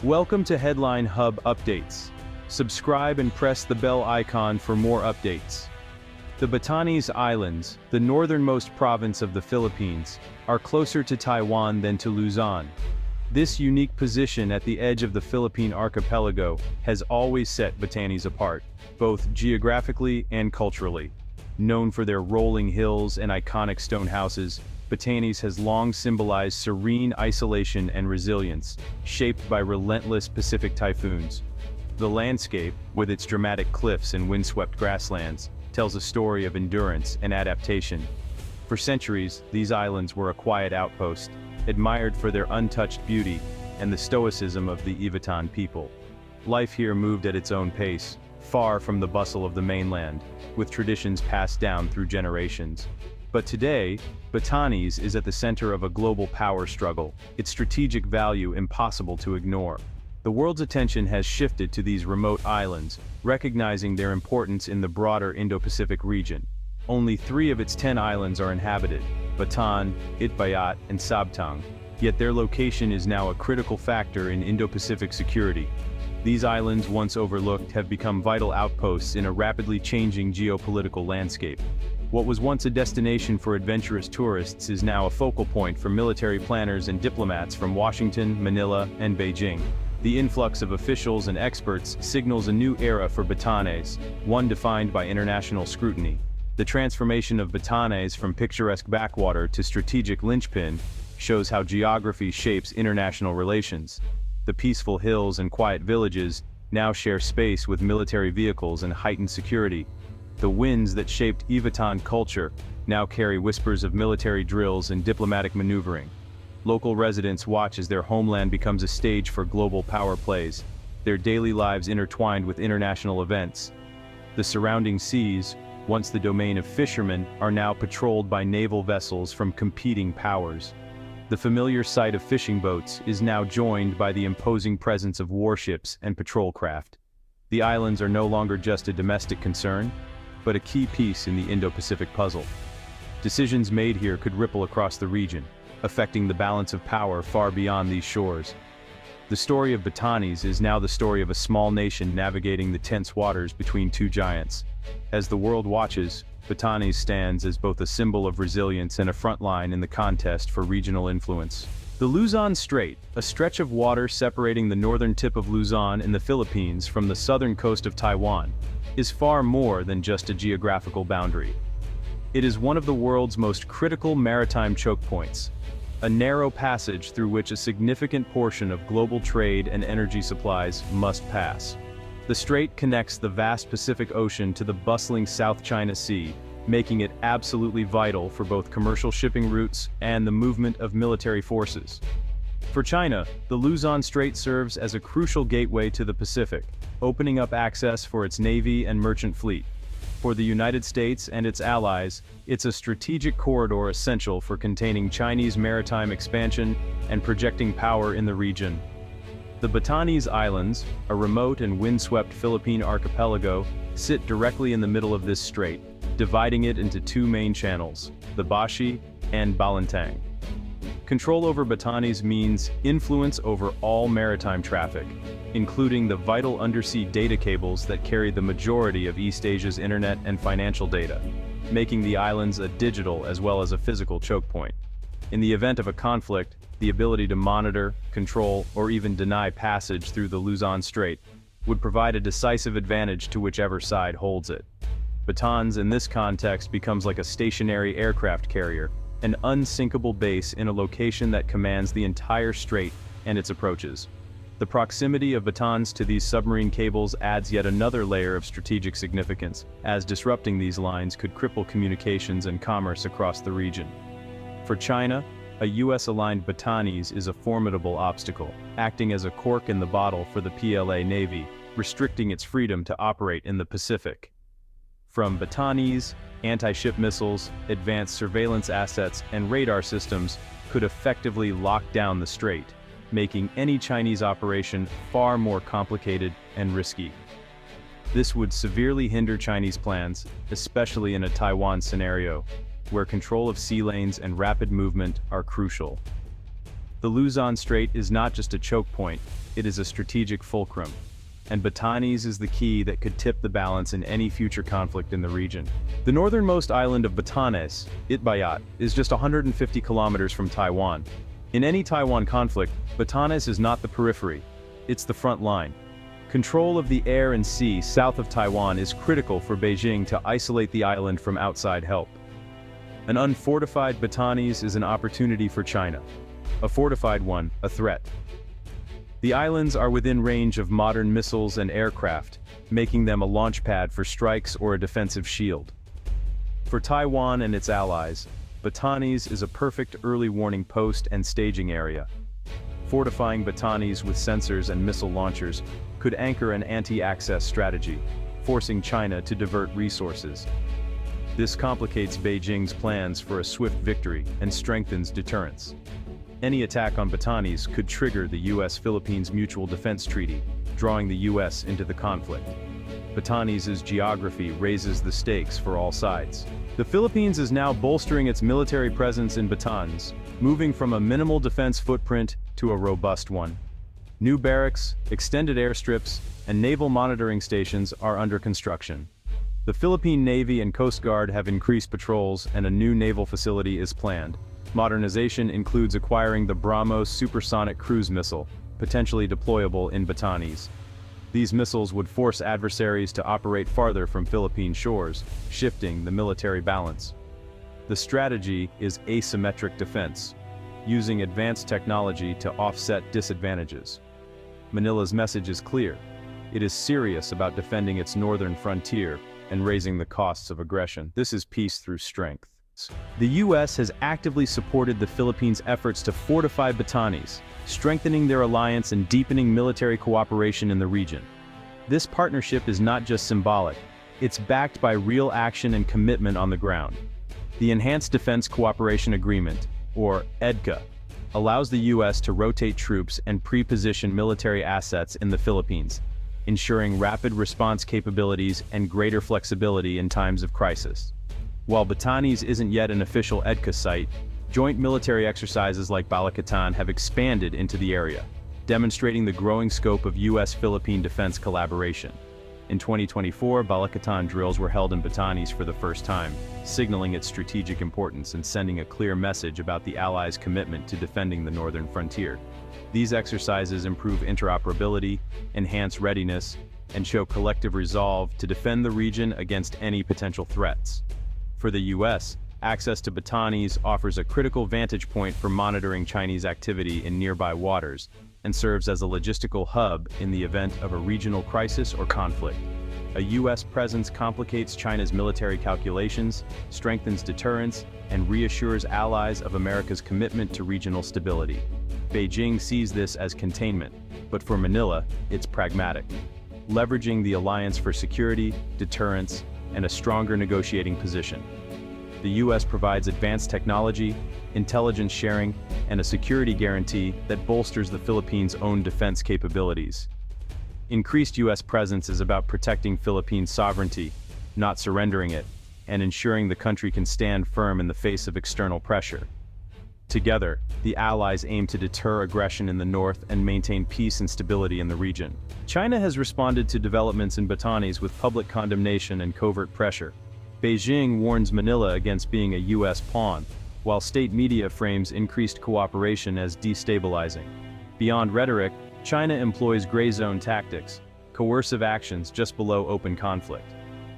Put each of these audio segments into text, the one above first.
Welcome to Headline Hub Updates. Subscribe and press the bell icon for more updates. The Batanes Islands, the northernmost province of the Philippines, are closer to Taiwan than to Luzon. This unique position at the edge of the Philippine archipelago has always set Batanes apart, both geographically and culturally. Known for their rolling hills and iconic stone houses, Batanes has long symbolized serene isolation and resilience, shaped by relentless Pacific typhoons. The landscape, with its dramatic cliffs and windswept grasslands, tells a story of endurance and adaptation. For centuries, these islands were a quiet outpost, admired for their untouched beauty and the stoicism of the Ivatan people. Life here moved at its own pace, far from the bustle of the mainland, with traditions passed down through generations. But today, Batanes is at the center of a global power struggle, its strategic value impossible to ignore. The world's attention has shifted to these remote islands, recognizing their importance in the broader Indo-Pacific region. Only 3 of its 10 islands are inhabited: Bataan, Itbayat, and Sabtang, yet their location is now a critical factor in Indo-Pacific security. These islands, once overlooked, have become vital outposts in a rapidly changing geopolitical landscape. What was once a destination for adventurous tourists is now a focal point for military planners and diplomats from Washington, Manila, and Beijing. The influx of officials and experts signals a new era for Batanes, one defined by international scrutiny. The transformation of Batanes from picturesque backwater to strategic linchpin shows how geography shapes international relations. The peaceful hills and quiet villages now share space with military vehicles and heightened security. The winds that shaped Ivatan culture now carry whispers of military drills and diplomatic maneuvering. Local residents watch as their homeland becomes a stage for global power plays, their daily lives intertwined with international events. The surrounding seas, once the domain of fishermen, are now patrolled by naval vessels from competing powers. The familiar sight of fishing boats is now joined by the imposing presence of warships and patrol craft. The islands are no longer just a domestic concern, but a key piece in the Indo-Pacific puzzle. Decisions made here could ripple across the region, affecting the balance of power far beyond these shores. The story of Batanes is now the story of a small nation navigating the tense waters between 2 giants. As the world watches, Batanes stands as both a symbol of resilience and a frontline in the contest for regional influence. The Luzon Strait, a stretch of water separating the northern tip of Luzon in the Philippines from the southern coast of Taiwan, is far more than just a geographical boundary. It is one of the world's most critical maritime choke points, a narrow passage through which a significant portion of global trade and energy supplies must pass. The strait connects the vast Pacific Ocean to the bustling South China Sea, making it absolutely vital for both commercial shipping routes and the movement of military forces. For China, the Luzon Strait serves as a crucial gateway to the Pacific, opening up access for its navy and merchant fleet. For the United States and its allies, it's a strategic corridor essential for containing Chinese maritime expansion and projecting power in the region. The Batanes Islands, a remote and windswept Philippine archipelago, sit directly in the middle of this strait, dividing it into 2 main channels, the Bashi and Balintang. Control over Batanes means influence over all maritime traffic, including the vital undersea data cables that carry the majority of East Asia's internet and financial data, making the islands a digital as well as a physical choke point. In the event of a conflict, the ability to monitor, control, or even deny passage through the Luzon Strait would provide a decisive advantage to whichever side holds it. Batanes in this context becomes like a stationary aircraft carrier, an unsinkable base in a location that commands the entire strait and its approaches. The proximity of Batanes to these submarine cables adds yet another layer of strategic significance, as disrupting these lines could cripple communications and commerce across the region. For China, a US-aligned Batanes is a formidable obstacle, acting as a cork in the bottle for the PLA Navy, restricting its freedom to operate in the Pacific. From Batanes, anti-ship missiles, advanced surveillance assets, and radar systems could effectively lock down the strait, making any Chinese operation far more complicated and risky. This would severely hinder Chinese plans, especially in a Taiwan scenario, where control of sea lanes and rapid movement are crucial. The Luzon Strait is not just a choke point, it is a strategic fulcrum, and Batanes is the key that could tip the balance in any future conflict in the region. The northernmost island of Batanes, Itbayat, is just 150 kilometers from Taiwan. In any Taiwan conflict, Batanes is not the periphery, it's the front line. Control of the air and sea south of Taiwan is critical for Beijing to isolate the island from outside help. An unfortified Batanes is an opportunity for China. A fortified one, a threat. The islands are within range of modern missiles and aircraft, making them a launch pad for strikes or a defensive shield. For Taiwan and its allies, Batanes is a perfect early warning post and staging area. Fortifying Batanes with sensors and missile launchers could anchor an anti-access strategy, forcing China to divert resources. This complicates Beijing's plans for a swift victory and strengthens deterrence. Any attack on Batanes could trigger the US-Philippines Mutual Defense Treaty, drawing the US into the conflict. Batanes' geography raises the stakes for all sides. The Philippines is now bolstering its military presence in Batanes, moving from a minimal defense footprint to a robust one. New barracks, extended airstrips, and naval monitoring stations are under construction. The Philippine Navy and Coast Guard have increased patrols and a new naval facility is planned. Modernization includes acquiring the BrahMos supersonic cruise missile, potentially deployable in Batanes. These missiles would force adversaries to operate farther from Philippine shores, shifting the military balance. The strategy is asymmetric defense, using advanced technology to offset disadvantages. Manila's message is clear. It is serious about defending its northern frontier and raising the costs of aggression. This is peace through strength. The US has actively supported the Philippines' efforts to fortify Batanes, strengthening their alliance and deepening military cooperation in the region. This partnership is not just symbolic, it's backed by real action and commitment on the ground. The Enhanced Defense Cooperation Agreement, or EDCA, allows the US to rotate troops and pre-position military assets in the Philippines, ensuring rapid response capabilities and greater flexibility in times of crisis. While Batanes isn't yet an official EDCA site, joint military exercises like Balikatan have expanded into the area, demonstrating the growing scope of US-Philippine defense collaboration. In 2024, Balikatan drills were held in Batanes for the first time, signaling its strategic importance and sending a clear message about the Allies' commitment to defending the northern frontier. These exercises improve interoperability, enhance readiness, and show collective resolve to defend the region against any potential threats. For the US, access to Batanes offers a critical vantage point for monitoring Chinese activity in nearby waters, and serves as a logistical hub in the event of a regional crisis or conflict. A US presence complicates China's military calculations, strengthens deterrence, and reassures allies of America's commitment to regional stability. Beijing sees this as containment, but for Manila, it's pragmatic, leveraging the alliance for security, deterrence, and a stronger negotiating position. The US provides advanced technology, intelligence sharing, and a security guarantee that bolsters the Philippines' own defense capabilities. Increased US presence is about protecting Philippine sovereignty, not surrendering it, and ensuring the country can stand firm in the face of external pressure. Together, the Allies aim to deter aggression in the north and maintain peace and stability in the region. China has responded to developments in Batanes with public condemnation and covert pressure. Beijing warns Manila against being a US pawn, while state media frames increased cooperation as destabilizing. Beyond rhetoric, China employs gray zone tactics, coercive actions just below open conflict.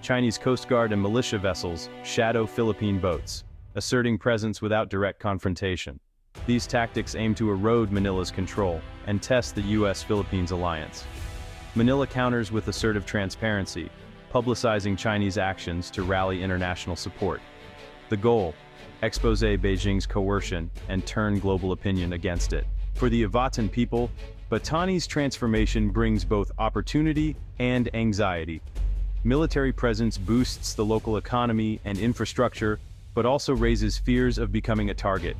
Chinese Coast Guard and militia vessels shadow Philippine boats, asserting presence without direct confrontation. These tactics aim to erode Manila's control and test the US-Philippines alliance. Manila counters with assertive transparency, publicizing Chinese actions to rally international support. The goal: expose Beijing's coercion and turn global opinion against it. For the Ivatan people, Batanes' transformation brings both opportunity and anxiety. Military presence boosts the local economy and infrastructure, but also raises fears of becoming a target.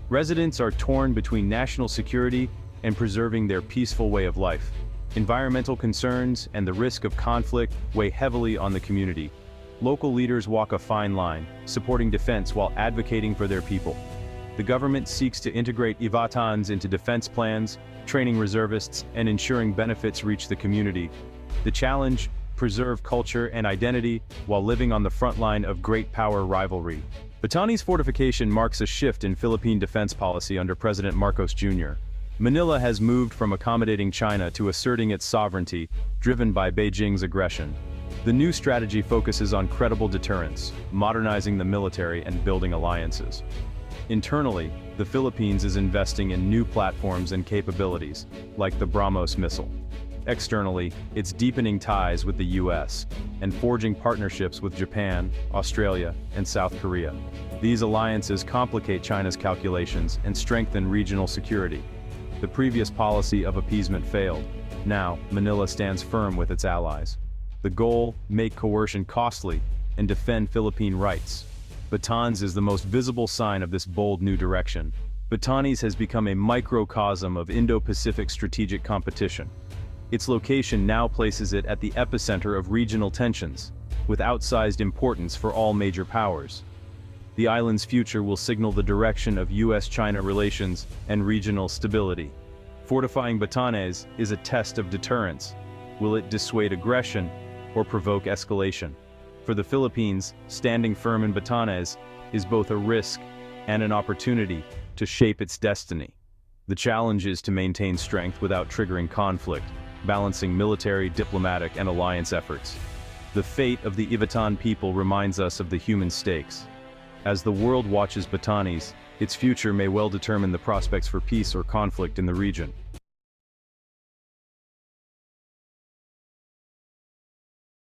Residents are torn between national security and preserving their peaceful way of life. Environmental concerns and the risk of conflict weigh heavily on the community. Local leaders walk a fine line, supporting defense while advocating for their people. The government seeks to integrate Batanes into defense plans, training reservists, and ensuring benefits reach the community. The challenge: preserve culture and identity while living on the front line of great power rivalry. Batanes fortification marks a shift in Philippine defense policy under President Marcos Jr. Manila has moved from accommodating China to asserting its sovereignty, driven by Beijing's aggression. The new strategy focuses on credible deterrence, modernizing the military and building alliances. Internally, the Philippines is investing in new platforms and capabilities, like the BrahMos missile. Externally, it's deepening ties with the US and forging partnerships with Japan, Australia, and South Korea. These alliances complicate China's calculations and strengthen regional security. The previous policy of appeasement failed. Now, Manila stands firm with its allies. The goal: make coercion costly and defend Philippine rights. Batanes is the most visible sign of this bold new direction. Batanes has become a microcosm of Indo-Pacific strategic competition. Its location now places it at the epicenter of regional tensions, with outsized importance for all major powers. The island's future will signal the direction of US-China relations and regional stability. Fortifying Batanes is a test of deterrence. Will it dissuade aggression or provoke escalation? For the Philippines, standing firm in Batanes is both a risk and an opportunity to shape its destiny. The challenge is to maintain strength without triggering conflict, balancing military, diplomatic, and alliance efforts. The fate of the Ivatan people reminds us of the human stakes. As the world watches Batanes, its future may well determine the prospects for peace or conflict in the region.